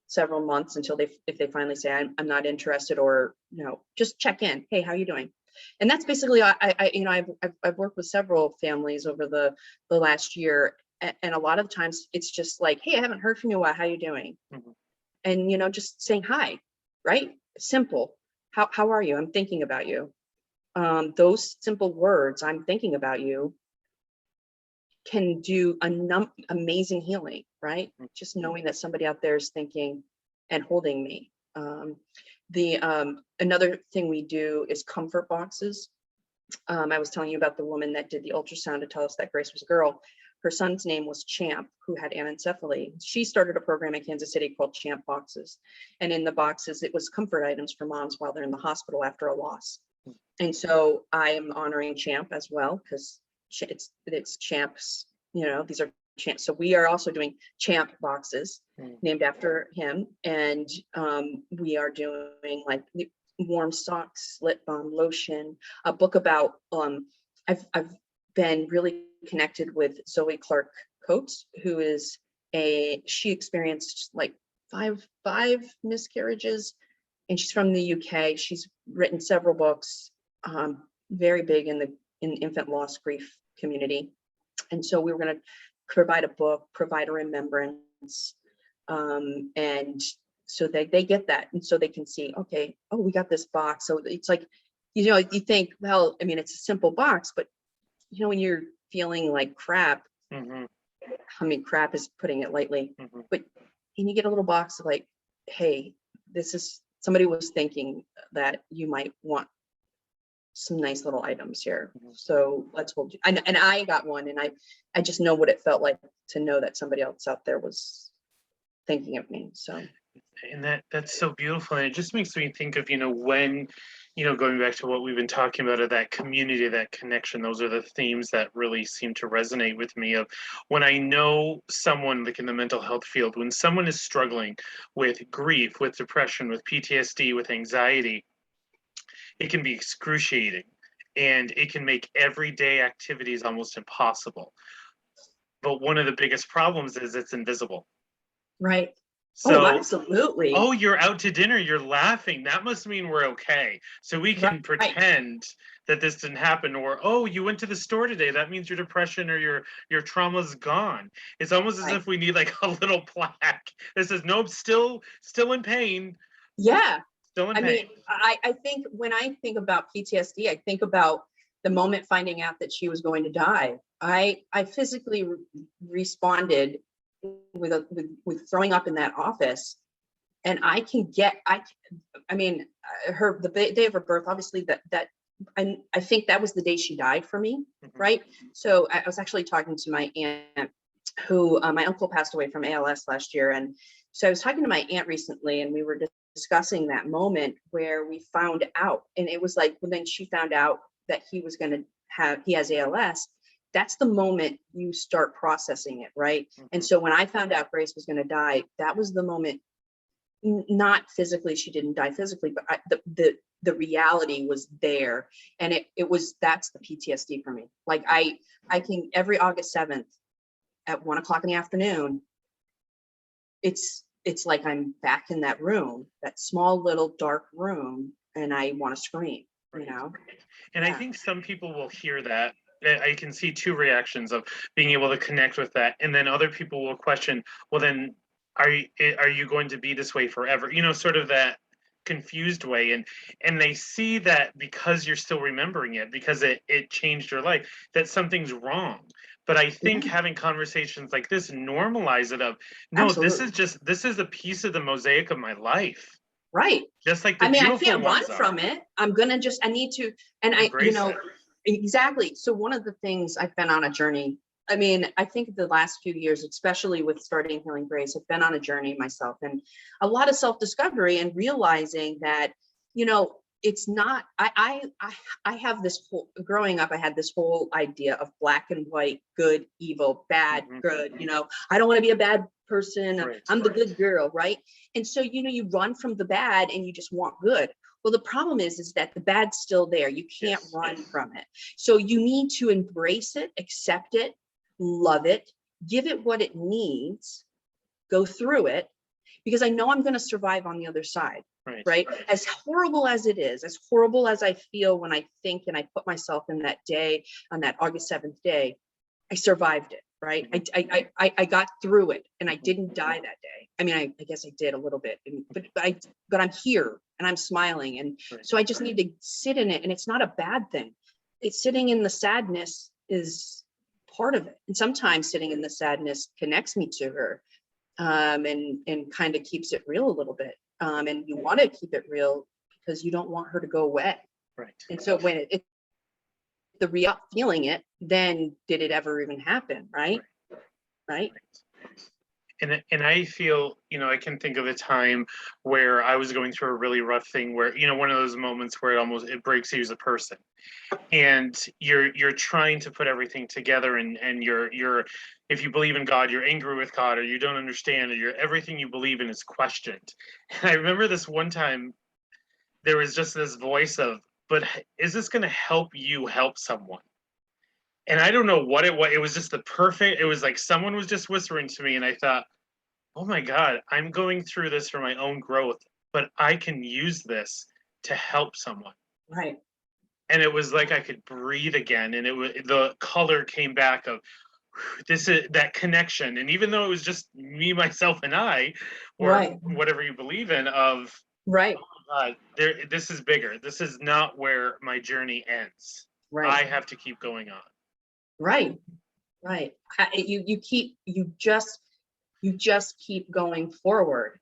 several months, until if they finally say, I'm not interested, or, just check in. Hey, how are you doing? And that's basically, I've worked with several families over the last year. And a lot of times it's just like, hey, I haven't heard from you in a while. How are you doing? Mm-hmm. And, just saying hi, right? Simple. How are you? I'm thinking about you. Those simple words, I'm thinking about you, can do amazing healing, right? Just knowing that somebody out there is thinking and holding me. Another thing we do is comfort boxes. I was telling you about the woman that did the ultrasound to tell us that Grace was a girl. Her son's name was Champ, who had anencephaly. She started a program in Kansas City called Champ Boxes. And in the boxes, it was comfort items for moms while they're in the hospital after a loss. And so I am honoring Champ as well, because it's Champ's, these are Champ. So we are also doing Champ boxes named after him. And we are doing like warm socks, lip balm, lotion, a book about, I've been really connected with Zoe Clark Coates, who is she experienced like five miscarriages, and she's from the UK. She's written several books, very big in the infant loss grief community. And so we were going to provide a book, provide a remembrance, and so they get that, and so they can see, okay, oh, we got this box. So it's like, you think, well, it's a simple box, but when you're feeling like crap, mm-hmm. Crap is putting it lightly, mm-hmm. but and you get a little box of like, hey, this is, somebody was thinking that you might want some nice little items here. Mm-hmm. So let's hold you. And I got one, and I just know what it felt like to know that somebody else out there was thinking of me. So. And that's so beautiful. And it just makes me think of, when, going back to what we've been talking about, of that community, that connection, those are the themes that really seem to resonate with me, of when I know someone, like in the mental health field, when someone is struggling with grief, with depression, with PTSD, with anxiety, it can be excruciating, and it can make everyday activities almost impossible. But one of the biggest problems is it's invisible. Right. So, absolutely. Oh, you're out to dinner, you're laughing. That must mean we're okay. So we can pretend that this didn't happen. Or, oh, you went to the store today. That means your depression or your trauma's gone. It's almost as if we need like a little plaque that says, nope, still in pain. Yeah. Still in I pain. mean, I think when I think about PTSD, I think about the moment finding out that she was going to die. I physically responded with throwing up in that office, and I mean, the day of her birth, obviously I think that was the day she died for me, right? So I was actually talking to my aunt, who my uncle passed away from ALS last year, and so I was talking to my aunt recently, and we were discussing that moment where we found out, and it was like when then she found out that he has ALS. That's the moment you start processing it, right? And so when I found out Grace was going to die, that was the moment. Not physically, she didn't die physically, but the reality was there, and that's the PTSD for me. Like I can, every August 7th at 1:00 in the afternoon, it's like I'm back in that room, that small little dark room, and I want to scream, you know? And I think some people will hear that. I can see two reactions of being able to connect with that. And then other people will question, well, then are you going to be this way forever? You know, sort of that confused way. And they see that because you're still remembering it, because it changed your life, that something's wrong. But I think having conversations like this normalize it of, no, Absolutely. this is a piece of the mosaic of my life. Right. Just like the I can't run from it. I need to, and exactly. So one of the things, I've been on a journey. I mean, I think the last few years, especially with starting Healing Grace, I've been on a journey myself, and a lot of self-discovery, and realizing that, you know, it's not, I have this whole, growing up, I had this whole idea of black and white, good, evil, bad, good, you know, I don't want to be a bad person. I'm the good girl, right? And so, you know, you run from the bad and you just want good. Well, the problem is that the bad's still there. You can't run from it. So you need to embrace it, accept it, love it, give it what it needs, go through it, because I know I'm going to survive on the other side. Right. As horrible as it is, as horrible as I feel when I think and I put myself in that day, on that August 7th day, I survived it. Right. I got through it, and I didn't die that day. I mean, I guess I did a little bit, but I'm here and I'm smiling. And so I just need to sit in it. And it's not a bad thing. It's sitting in the sadness is part of it. And sometimes sitting in the sadness connects me to her, and kind of keeps it real a little bit. And you want to keep it real because you don't want her to go away. Right. And so when the real feeling it, then did it ever even happen? Right. And I feel, you know, I can think of a time where I was going through a really rough thing where, you know, one of those moments where it breaks you as a person, and you're trying to put everything together, and you're if you believe in God, you're angry with God, or you don't understand, or everything you believe in is questioned. And I remember this one time, there was just this voice of, but is this going to help you help someone? And I don't know what it was. It was just it was like someone was just whispering to me, and I thought, oh my God, I'm going through this for my own growth, but I can use this to help someone. Right. And it was like I could breathe again, and the color came back of, this is that connection. And even though it was just me, myself, and I, or whatever you believe in, of oh my God, this is bigger. This is not where my journey ends. I have to keep going on. Right. You just keep going forward.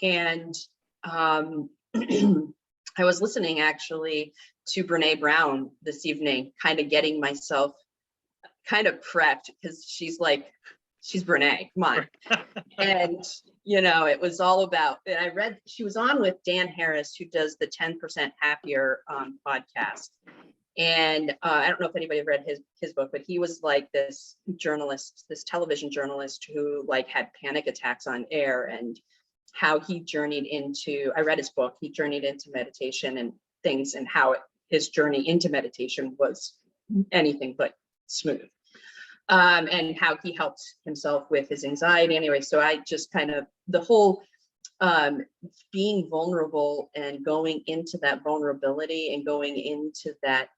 And I was listening actually to Brene Brown this evening, kind of getting myself kind of prepped, because she's Brene, come on. And, you know, it was all about, and she was on with Dan Harris, who does the 10% Happier podcast. And I don't know if anybody read his book, but he was like this journalist, this television journalist who like had panic attacks on air, and how he journeyed into, I read his book, he journeyed into meditation and things, and how his journey into meditation was anything but smooth. And how he helped himself with his anxiety. Anyway, so I just kind of, the whole being vulnerable and going into that vulnerability and going into that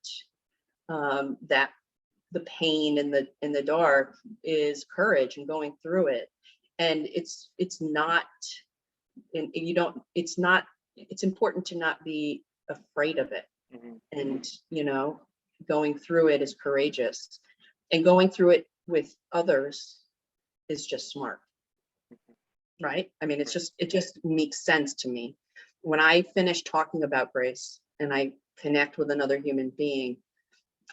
the pain in the dark is courage, and going through it. And it's not it's important to not be afraid of it. Mhm. And, going through it is courageous, and going through it with others is just smart. Right? I mean, it just makes sense to me. When I finish talking about grace and I connect with another human being,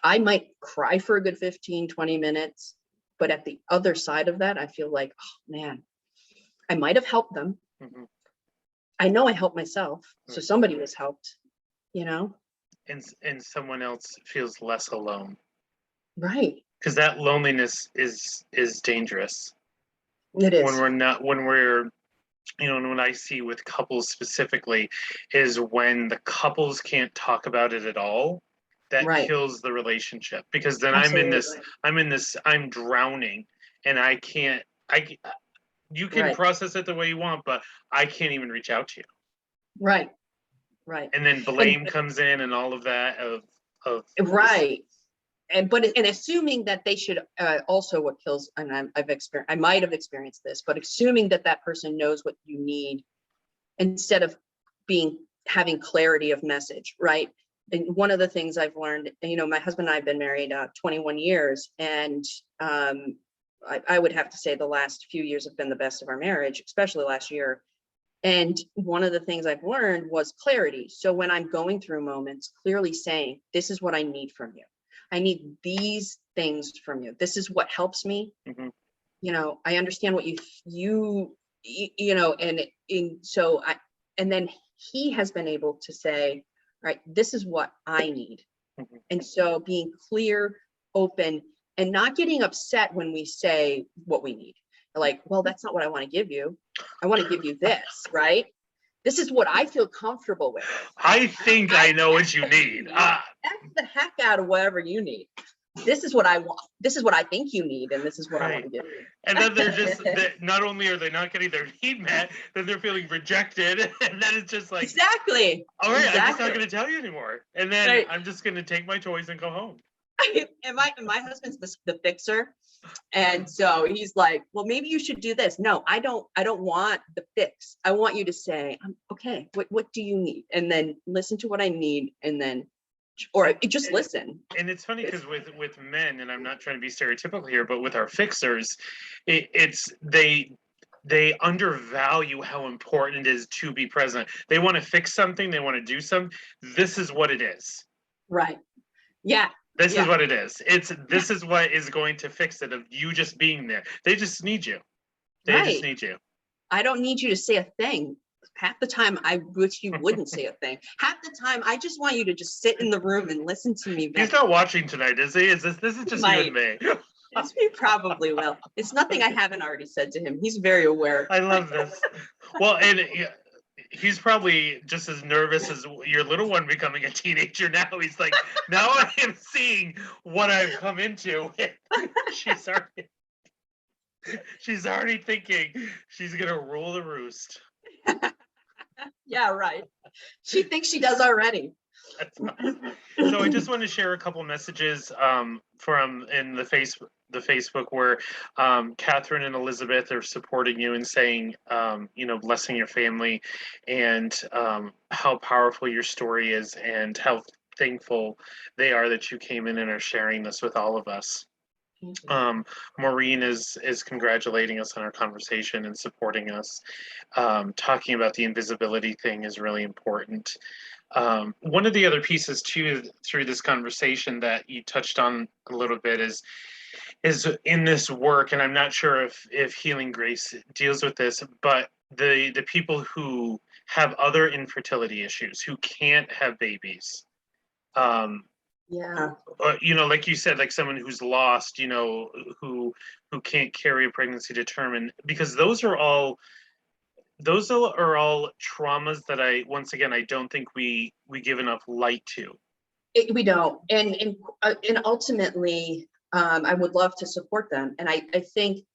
I might cry for a good 15, 20 minutes, but at the other side of that, I feel like, oh man, I might have helped them. Mhm. I know I helped myself. So Right. somebody was helped, And someone else feels less alone, Right. because that loneliness is dangerous It when is. we're not when we're and what I see with couples specifically is when the couples can't talk about it at all, that Right. kills the relationship, because then Absolutely. I'm drowning, and you can Right. process it the way you want, but I can't even reach out to you. Right. Right. And then And blame comes in and all of that of right. And assuming that they should also, what kills, and I might have experienced this, but assuming that that person knows what you need instead of having clarity of message, right? And one of the things I've learned, my husband and I have been married 21 years, and I would have to say the last few years have been the best of our marriage, especially last year. And one of the things I've learned was clarity. So when I'm going through moments, clearly saying, this is what I need from you. I need these things from you. This is what helps me. Mhm. I understand what and then he has been able to say, all right, this is what I need. Mhm. And so being clear, open, and not getting upset when we say what we need. Like, well, that's not what I want to give you. I want to give you this, right? This is what I feel comfortable with. I think I know what you need. F the heck out of whatever you need. This is what I want. This is what I think you need, and this is what I want to give you. And then not only are they not getting their need met, then they're feeling rejected, and then it's just like, exactly. All right, exactly. I'm just not going to tell you anymore, and then right. I'm just going to take my toys and go home. And my husband's the fixer, and so he's like, well, maybe you should do this. No, I don't want the fix. I want you to say, okay, what do you need, and then listen to what I need, and then or just listen. And it's funny because with men, and I'm not trying to be stereotypical here, but with our fixers, they undervalue how important it is to be present. They want to fix something, they want to do something. This is what it is. Right. Yeah. This is what it is. This is what is going to fix it, of you just being there. They just need you. They just need you. I don't need you to say a thing. Half the time I wish you wouldn't say a thing. Half the time I just want you to just sit in the room and listen to me. He's not watching tonight, is he? This is just you and me. He probably will. It's nothing I haven't already said to him. He's very aware. I love this. Well, and he's probably just as nervous as your little one becoming a teenager now. He's like, now I am seeing what I've come into. She's already thinking she's gonna rule the roost. Yeah, right. She thinks she does already. So I just want to share a couple messages from in the Facebook where Catherine and Elizabeth are supporting you and saying, blessing your family, and how powerful your story is, and how thankful they are that you came in and are sharing this with all of us. Maureen is congratulating us on our conversation and supporting us. Talking about the invisibility thing is really important. One of the other pieces too through this conversation that you touched on a little bit is in this work, and I'm not sure if Healing Grace deals with this, but the people who have other infertility issues, who can't have babies. Like you said, like someone who's lost, who can't carry a pregnancy to term, and because those are all traumas that I don't think we give enough light to. We don't, and ultimately, I would love to support them, and I think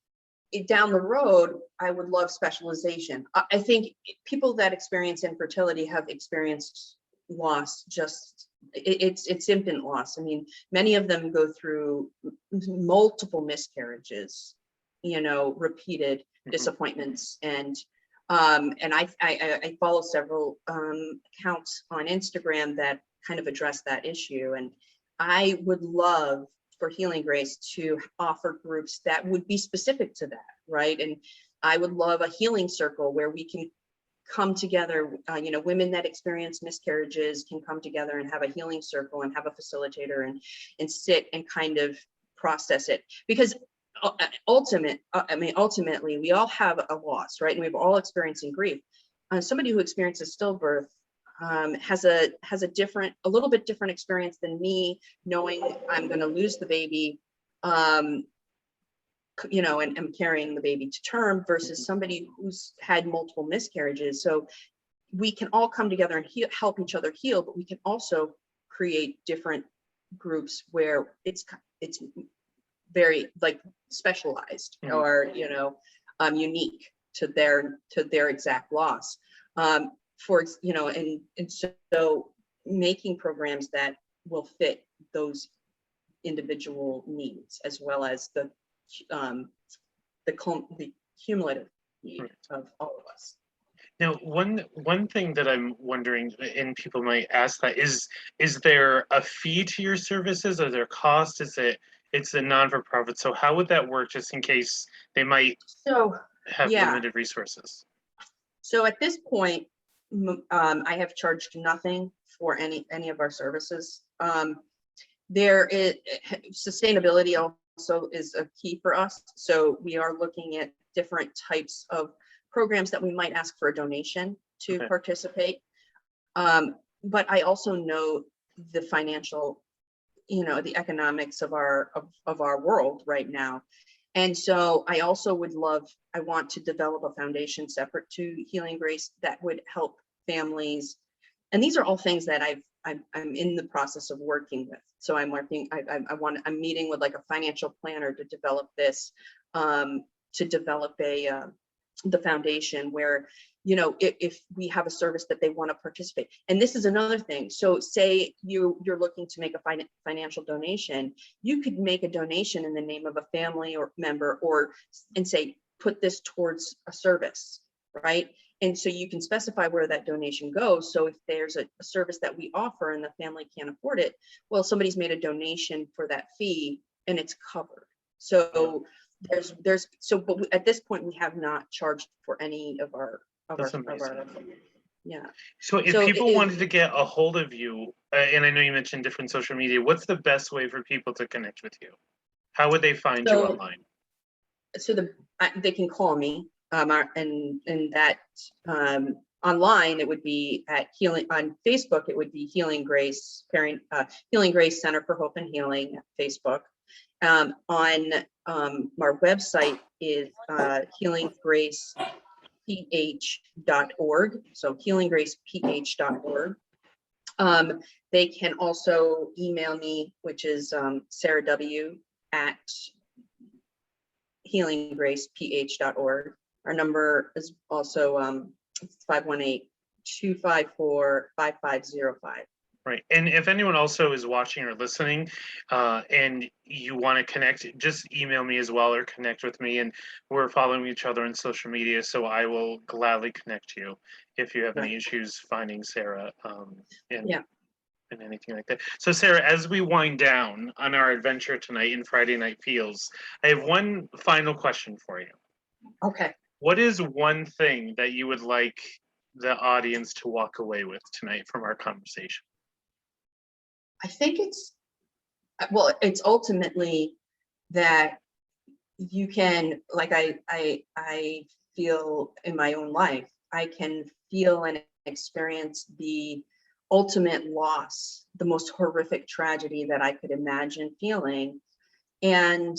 down the road, I would love specialization. I think people that experience infertility have experienced loss. It's infant loss. I mean, many of them go through multiple miscarriages, repeated disappointments, and And I follow several accounts on Instagram that kind of address that issue. And I would love for Healing Grace to offer groups that would be specific to that, right? And I would love a healing circle where we can come together, women that experience miscarriages can come together and have a healing circle and have a facilitator and sit and kind of process it. Because ultimately, we all have a loss, right? And we've all experiencing grief. Somebody who experiences stillbirth has a little bit different experience than me, knowing I'm going to lose the baby, and I'm carrying the baby to term, versus somebody who's had multiple miscarriages. So we can all come together and help each other heal, but we can also create different groups where it's very like specialized or unique to their exact loss. And so making programs that will fit those individual needs, as well as the cumulative need of all of us. Now, one thing that I'm wondering, and people might ask that, is there a fee to your services? Are there costs? It's a non-for-profit, so how would that work, just in case they might have limited resources? So at this point, I have charged nothing for any of our services. There is sustainability also is a key for us. So we are looking at different types of programs that we might ask for a donation to participate. But I also know the financial, the economics of our world right now. And so I also I want to develop a foundation separate to Healing Grace that would help families. And these are all things that I'm in the process of working with. So I'm meeting with like a financial planner to develop this, to develop the foundation where, if we have a service that they want to participate. And this is another thing. So say you're looking to make a financial donation, you could make a donation in the name of a family or member, and say, put this towards a service, right? And so you can specify where that donation goes. So if there's a service that we offer and the family can't afford it, well, somebody's made a donation for that fee and it's covered. So but at this point we have not charged for any of our So if people wanted to get a hold of you, and I know you mentioned different social media, what's the best way for people to connect with you? How would they find you online? So they can call me, and that online it would be at on Facebook. It would be Healing Grace Center for Hope and Healing Facebook. On our website is healinggraceph.org. So healinggraceph.org. They can also email me, which is Sarah W at healinggraceph.org. Our number is also 518-254-5505. Right. And if anyone also is watching or listening and you want to connect, just email me as well or connect with me. And we're following each other on social media, so I will gladly connect you if you have any issues finding Sarah and anything like that. So Sarah, as we wind down on our adventure tonight in Friday Night Feels, I have one final question for you. Okay. What is one thing that you would like the audience to walk away with tonight from our conversation? I think it's ultimately that you can, like I feel in my own life, I can feel and experience the ultimate loss, the most horrific tragedy that I could imagine feeling, and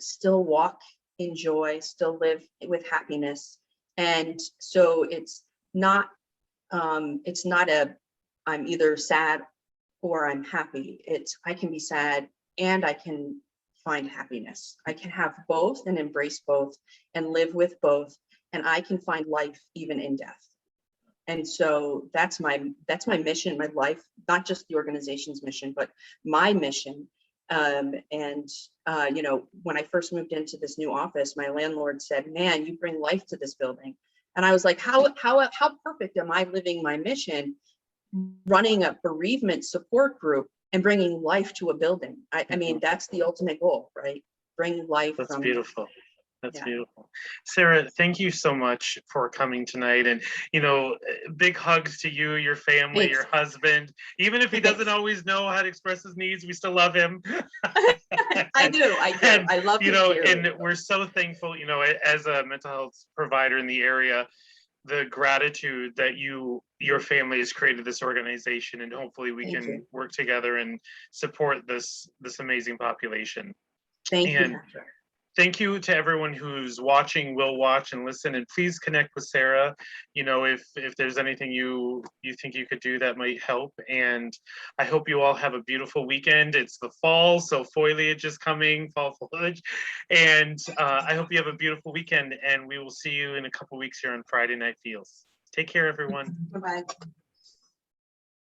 still walk in joy, still live with happiness. And so it's not I'm either sad or I'm happy. I can be sad and I can find happiness. I can have both and embrace both and live with both. And I can find life even in death. And so that's my mission, my life, not just the organization's mission, but my mission. When I first moved into this new office, my landlord said, "Man, you bring life to this building." And I was like, how perfect am I living my mission, running a bereavement support group and bringing life to a building? I mean, that's the ultimate goal, right? Bring life. That's beautiful. That's beautiful. Sarah, thank you so much for coming tonight. And, you know, big hugs to you, your family, your husband. Even if he doesn't always know how to express his needs, we still love him. I do. And, I love you know, dearly. And we're so thankful, you know, as a mental health provider in the area, the gratitude that your family has created this organization, and hopefully we can work together and support this amazing population. Thank you. Thank you to everyone who's watching, will watch and listen, and please connect with Sarah. You know, if there's anything you think you could do that might help. And I hope you all have a beautiful weekend. It's the fall, so foliage is coming, fall foliage. And I hope you have a beautiful weekend, and we will see you in a couple weeks here on Friday Night Feels. Take care, everyone. Bye-bye.